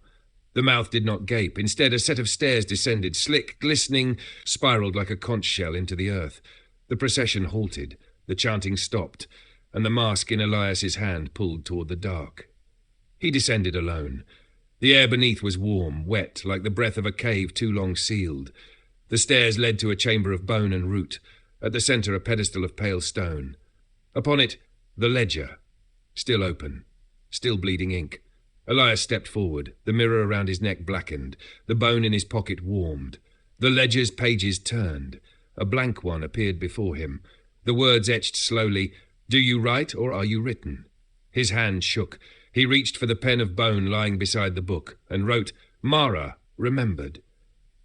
The mouth did not gape. Instead, a set of stairs descended, slick, glistening, spiralled like a conch shell into the earth. The procession halted. The chanting stopped, and the mask in Elias's hand pulled toward the dark. He descended alone. The air beneath was warm, wet, like the breath of a cave too long sealed. The stairs led to a chamber of bone and root. At the centre, a pedestal of pale stone. Upon it, the ledger, still open, still bleeding ink. Elias stepped forward, the mirror around his neck blackened, the bone in his pocket warmed. The ledger's pages turned. A blank one appeared before him. The words etched slowly, "Do you write or are you written?" His hand shook. He reached for the pen of bone lying beside the book and wrote, "Mara, remembered."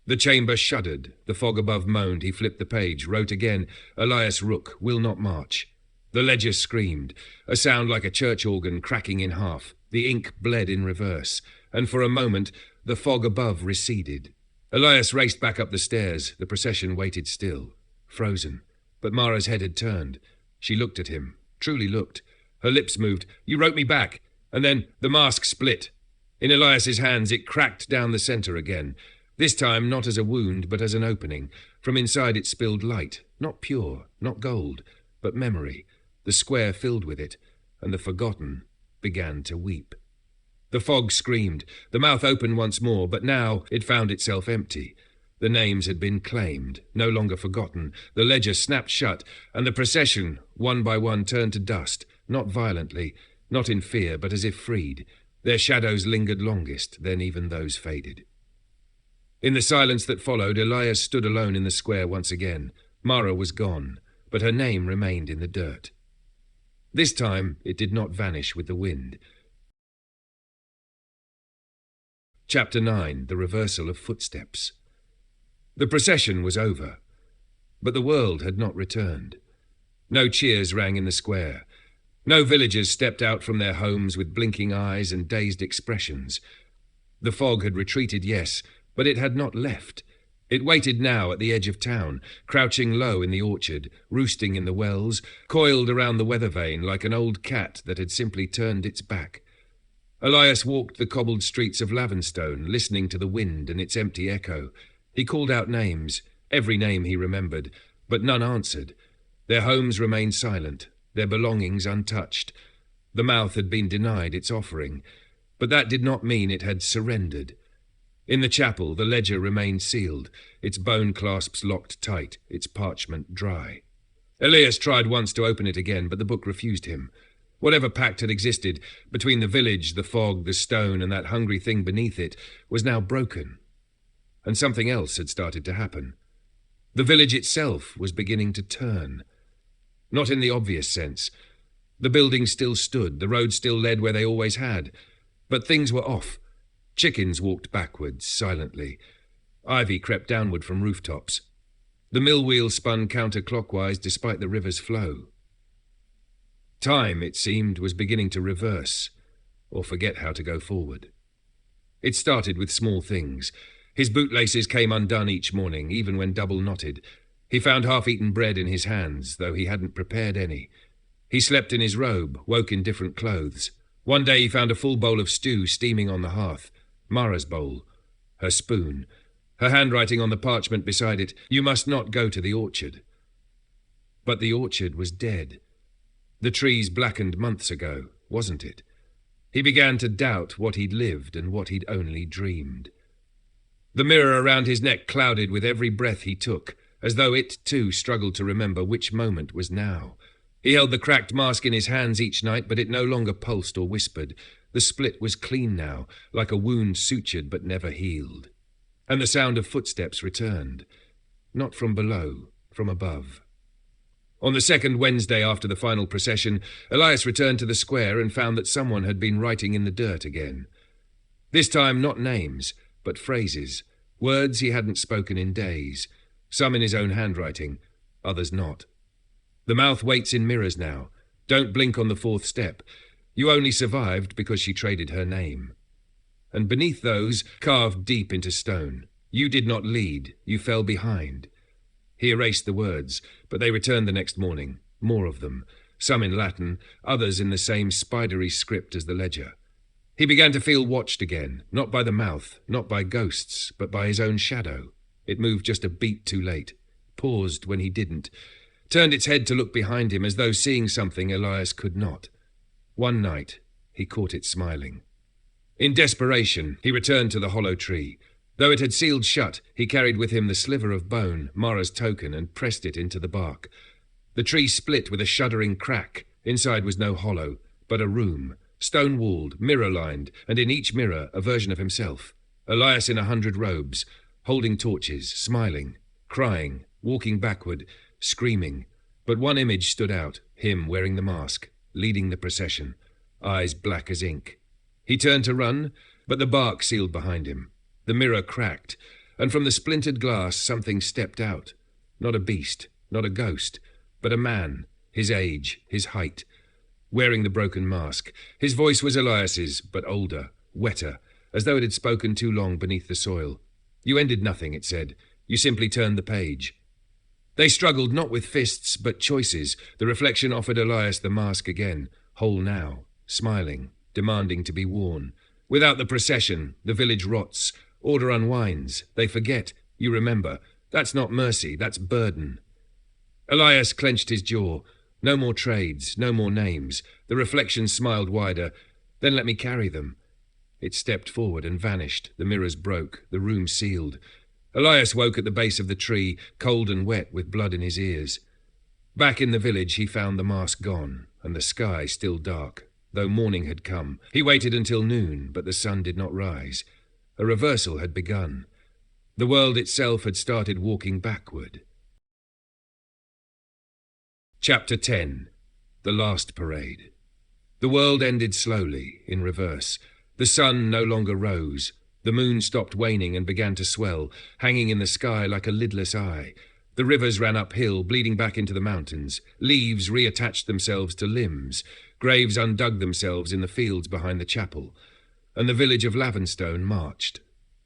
The chamber shuddered. The fog above moaned. He flipped the page, wrote again, "Elias Rook, will not march." The ledger screamed, a sound like a church organ cracking in half. The ink bled in reverse, and for a moment the fog above receded. Elias raced back up the stairs. The procession waited still, frozen. But Mara's head had turned. She looked at him, truly looked. Her lips moved. "You wrote me back." And then the mask split. In Elias's hands it cracked down the centre again. This time not as a wound, but as an opening. From inside it spilled light, not pure, not gold, but memory, the square filled with it, and the forgotten began to weep. The fog screamed, the mouth opened once more, but now it found itself empty. The names had been claimed, no longer forgotten. The ledger snapped shut, and the procession, one by one, turned to dust, not violently, not in fear, but as if freed. Their shadows lingered longest, then even those faded. In the silence that followed, Elias stood alone in the square once again. Mara was gone, but her name remained in the dirt. This time it did not vanish with the wind. Chapter 9. The Reversal of Footsteps. The procession was over, but the world had not returned. No cheers rang in the square. No villagers stepped out from their homes with blinking eyes and dazed expressions. The fog had retreated, yes, but it had not left. It waited now at the edge of town, crouching low in the orchard, roosting in the wells, coiled around the weather vane like an old cat that had simply turned its back. Elias walked the cobbled streets of Lavenstone, listening to the wind and its empty echo. He called out names, every name he remembered, but none answered. Their homes remained silent, their belongings untouched. The mouth had been denied its offering, but that did not mean it had surrendered. In the chapel, the ledger remained sealed, its bone clasps locked tight, its parchment dry. Elias tried once to open it again, but the book refused him. Whatever pact had existed between the village, the fog, the stone, and that hungry thing beneath it was now broken. And something else had started to happen. The village itself was beginning to turn. Not in the obvious sense. The buildings still stood, the roads still led where they always had. But things were off. Chickens walked backwards, silently. Ivy crept downward from rooftops. The mill wheel spun counterclockwise despite the river's flow. Time, it seemed, was beginning to reverse, or forget how to go forward. It started with small things. His bootlaces came undone each morning, even when double-knotted. He found half-eaten bread in his hands, though he hadn't prepared any. He slept in his robe, woke in different clothes. One day he found a full bowl of stew steaming on the hearth. Mara's bowl. Her spoon. Her handwriting on the parchment beside it, "You must not go to the orchard." But the orchard was dead. The trees blackened months ago, wasn't it? He began to doubt what he'd lived and what he'd only dreamed. The mirror around his neck clouded with every breath he took, as though it, too, struggled to remember which moment was now. He held the cracked mask in his hands each night, but it no longer pulsed or whispered. The split was clean now, like a wound sutured but never healed. And the sound of footsteps returned. Not from below, from above. On the second Wednesday after the final procession, Elias returned to the square and found that someone had been writing in the dirt again. This time not names, but phrases, words he hadn't spoken in days, some in his own handwriting, others not. The mouth waits in mirrors now. Don't blink on the fourth step. You only survived because she traded her name. And beneath those, carved deep into stone, you did not lead, you fell behind. He erased the words, but they returned the next morning, more of them, some in Latin, others in the same spidery script as the ledger. He began to feel watched again, not by the mouth, not by ghosts, but by his own shadow. It moved just a beat too late, paused when he didn't, turned its head to look behind him as though seeing something Elias could not. One night, he caught it smiling. In desperation, he returned to the hollow tree. Though it had sealed shut, he carried with him the sliver of bone, Mara's token, and pressed it into the bark. The tree split with a shuddering crack. Inside was no hollow, but a room, stone-walled, mirror-lined, and in each mirror a version of himself. Elias in 100 robes, holding torches, smiling, crying, walking backward, screaming. But one image stood out, him wearing the mask, leading the procession, eyes black as ink. He turned to run, but the bark sealed behind him. The mirror cracked, and from the splintered glass something stepped out. Not a beast, not a ghost, but a man, his age, his height, wearing the broken mask. His voice was Elias's, but older, wetter, as though it had spoken too long beneath the soil. You ended nothing, it said. You simply turned the page. They struggled not with fists, but choices. The reflection offered Elias the mask again, whole now, smiling, demanding to be worn. Without the procession, the village rots. Order unwinds. They forget. You remember. That's not mercy, that's burden. Elias clenched his jaw. No more trades, no more names. The reflection smiled wider. Then let me carry them. It stepped forward and vanished. The mirrors broke, the room sealed. Elias woke at the base of the tree, cold and wet with blood in his ears. Back in the village he found the mask gone, and the sky still dark, though morning had come. He waited until noon, but the sun did not rise. A reversal had begun. The world itself had started walking backward. Chapter 10. The Last Parade. The world ended slowly, in reverse. The sun no longer rose. The moon stopped waning and began to swell, hanging in the sky like a lidless eye. The rivers ran uphill, bleeding back into the mountains. Leaves reattached themselves to limbs. Graves undug themselves in the fields behind the chapel. And the village of Lavenstone marched.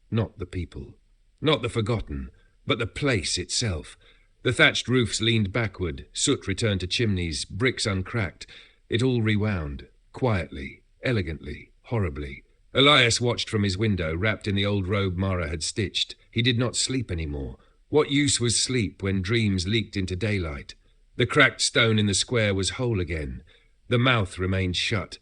Not the people. Not the forgotten, but the place itself. The thatched roofs leaned backward, soot returned to chimneys, bricks uncracked. It all rewound, quietly, elegantly, horribly. Elias watched from his window, wrapped in the old robe Mara had stitched. He did not sleep any more. What use was sleep when dreams leaked into daylight? The cracked stone in the square was whole again. The mouth remained shut,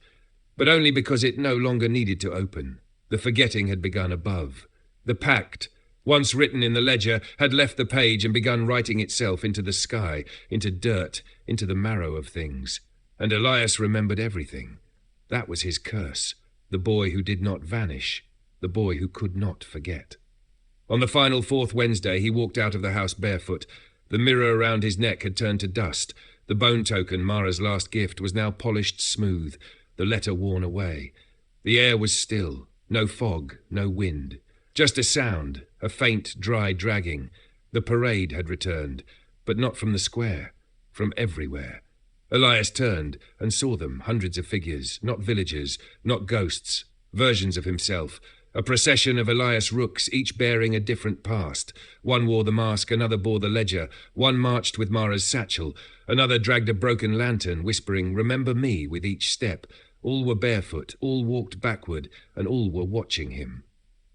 but only because it no longer needed to open. The forgetting had begun above. The pact, once written in the ledger, had left the page and begun writing itself into the sky, into dirt, into the marrow of things. And Elias remembered everything. That was his curse, the boy who did not vanish, the boy who could not forget. On the final fourth Wednesday he walked out of the house barefoot. The mirror around his neck had turned to dust. The bone token, Mara's last gift, was now polished smooth, the letter worn away. The air was still, no fog, no wind. Just a sound, a faint, dry dragging. The parade had returned, but not from the square, from everywhere. Elias turned and saw them, hundreds of figures, not villagers, not ghosts, versions of himself. A procession of Elias rooks, each bearing a different past. One wore the mask, another bore the ledger. One marched with Mara's satchel. Another dragged a broken lantern, whispering, "Remember me," with each step. All were barefoot, all walked backward, and all were watching him.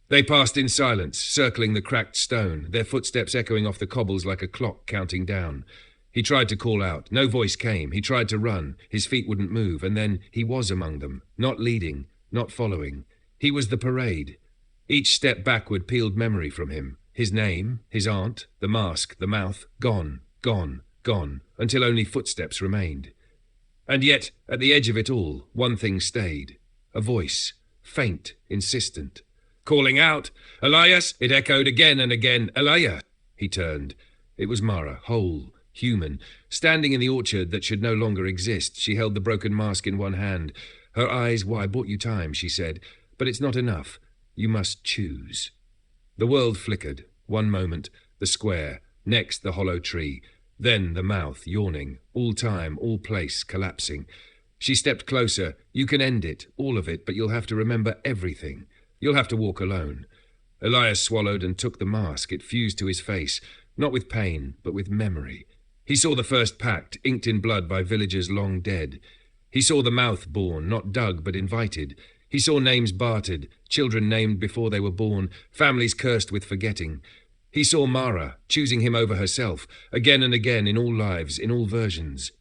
They passed in silence, circling the cracked stone, their footsteps echoing off the cobbles like a clock counting down. He tried to call out. No voice came. He tried to run. His feet wouldn't move, and then he was among them, not leading, not following. He was the parade. Each step backward peeled memory from him. His name, his aunt, the mask, the mouth, gone, gone, gone, until only footsteps remained. And yet, at the edge of it all, one thing stayed. A voice, faint, insistent. Calling out, "Elias!" It echoed again and again. "Elias!" He turned. It was Mara, whole, human, standing in the orchard that should no longer exist. She held the broken mask in one hand. Her eyes, "Why, I bought you time," she said. "But it's not enough. You must choose." The world flickered. One moment, the square. Next, the hollow tree. Then the mouth, yawning. All time, all place, collapsing. She stepped closer. "You can end it, all of it, but you'll have to remember everything. You'll have to walk alone." Elias swallowed and took the mask. It fused to his face, not with pain, but with memory. He saw the first pact, inked in blood by villagers long dead. He saw the mouth born, not dug, but invited. He saw names bartered, children named before they were born, families cursed with forgetting. He saw Mara, choosing him over herself, again and again in all lives, in all versions.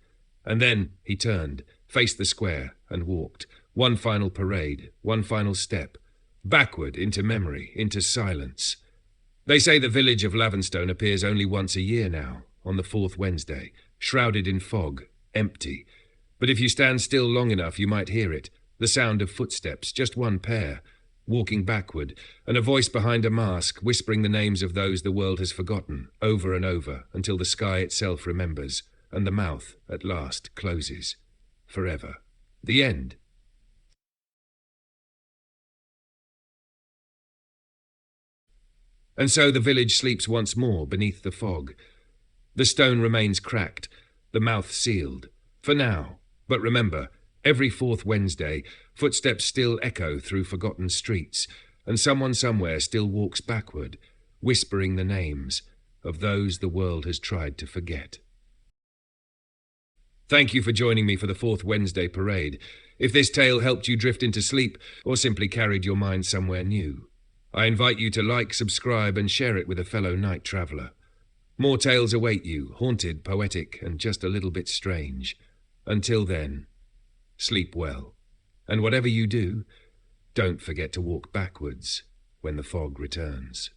And then he turned, faced the square, and walked. One final parade, one final step. Backward, into memory, into silence. They say the village of Lavenstone appears only once a year now, on the fourth Wednesday, shrouded in fog, empty. But if you stand still long enough, you might hear it, the sound of footsteps, just one pair, walking backward, and a voice behind a mask whispering the names of those the world has forgotten, over and over, until the sky itself remembers, and the mouth, at last, closes. Forever. The end. And so the village sleeps once more beneath the fog. The stone remains cracked, the mouth sealed. For now. But remember, every fourth Wednesday, footsteps still echo through forgotten streets, and someone somewhere still walks backward, whispering the names of those the world has tried to forget. Thank you for joining me for the fourth Wednesday parade. If this tale helped you drift into sleep, or simply carried your mind somewhere new, I invite you to like, subscribe, and share it with a fellow night traveller. More tales await you, haunted, poetic, and just a little bit strange. Until then, sleep well. And whatever you do, don't forget to walk backwards when the fog returns.